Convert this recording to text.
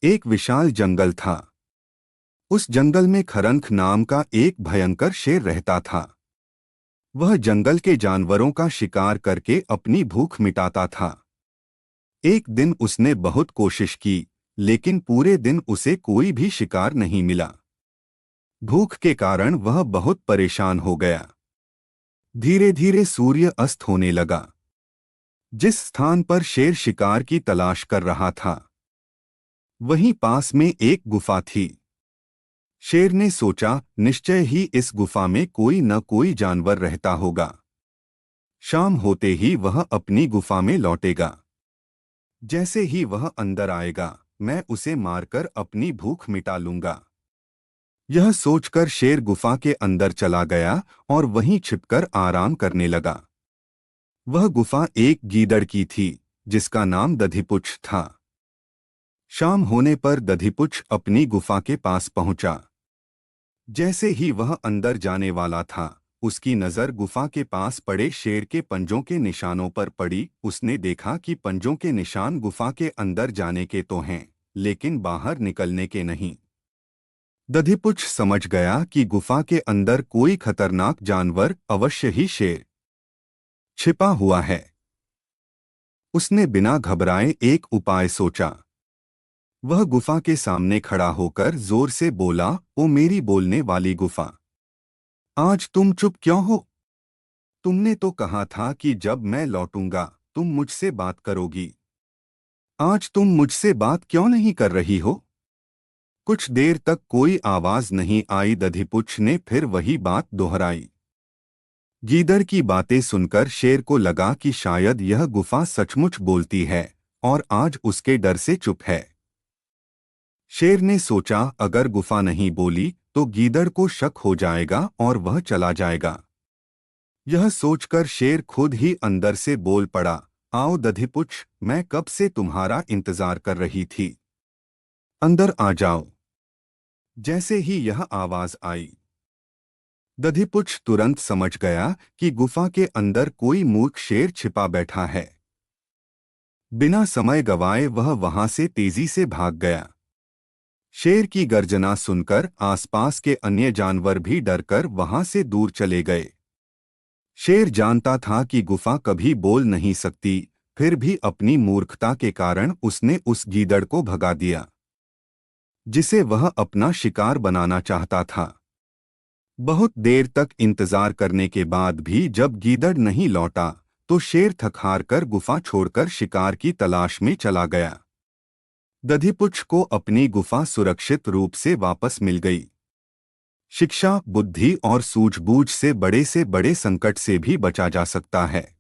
एक विशाल जंगल था। उस जंगल में खरंख नाम का एक भयंकर शेर रहता था। वह जंगल के जानवरों का शिकार करके अपनी भूख मिटाता था। एक दिन उसने बहुत कोशिश की, लेकिन पूरे दिन उसे कोई भी शिकार नहीं मिला। भूख के कारण वह बहुत परेशान हो गया। धीरे धीरे सूर्य अस्त होने लगा। जिस स्थान पर शेर शिकार की तलाश कर रहा था, वहीं पास में एक गुफा थी। शेर ने सोचा, निश्चय ही इस गुफा में कोई न कोई जानवर रहता होगा। शाम होते ही वह अपनी गुफा में लौटेगा। जैसे ही वह अंदर आएगा, मैं उसे मारकर अपनी भूख मिटा लूंगा। यह सोचकर शेर गुफा के अंदर चला गया और वहीं छिपकर आराम करने लगा। वह गुफा एक गीदड़ की थी, जिसका नाम दधिपुच्छ था। शाम होने पर दधिपुच्छ अपनी गुफा के पास पहुंचा। जैसे ही वह अंदर जाने वाला था, उसकी नज़र गुफा के पास पड़े शेर के पंजों के निशानों पर पड़ी। उसने देखा कि पंजों के निशान गुफा के अंदर जाने के तो हैं, लेकिन बाहर निकलने के नहीं। दधिपुच्छ समझ गया कि गुफा के अंदर कोई खतरनाक जानवर, अवश्य ही शेर, छिपा हुआ है। उसने बिना घबराए एक उपाय सोचा। वह गुफा के सामने खड़ा होकर जोर से बोला, ओ मेरी बोलने वाली गुफा, आज तुम चुप क्यों हो? तुमने तो कहा था कि जब मैं लौटूंगा तुम मुझसे बात करोगी। आज तुम मुझसे बात क्यों नहीं कर रही हो? कुछ देर तक कोई आवाज नहीं आई। दधिपुच्छ ने फिर वही बात दोहराई। गीदड़ की बातें सुनकर शेर को लगा कि शायद यह गुफा सचमुच बोलती है और आज उसके डर से चुप है। शेर ने सोचा, अगर गुफा नहीं बोली तो गीदड़ को शक हो जाएगा और वह चला जाएगा। यह सोचकर शेर खुद ही अंदर से बोल पड़ा, आओ दधिपुच्छ, मैं कब से तुम्हारा इंतजार कर रही थी। अंदर आ जाओ। जैसे ही यह आवाज आई, दधिपुच्छ तुरंत समझ गया कि गुफा के अंदर कोई मूर्ख शेर छिपा बैठा है। बिना समय गवाए वह वहां से तेजी से भाग गया। शेर की गर्जना सुनकर आसपास के अन्य जानवर भी डरकर वहां से दूर चले गए। शेर जानता था कि गुफा कभी बोल नहीं सकती, फिर भी अपनी मूर्खता के कारण उसने उस गीदड़ को भगा दिया, जिसे वह अपना शिकार बनाना चाहता था। बहुत देर तक इंतजार करने के बाद भी जब गीदड़ नहीं लौटा, तो शेर थक-हार कर गुफा छोड़कर शिकार की तलाश में चला गया। दधिपुच्छ को अपनी गुफा सुरक्षित रूप से वापस मिल गई। शिक्षा, बुद्धि और सूझबूझ से बड़े संकट से भी बचा जा सकता है।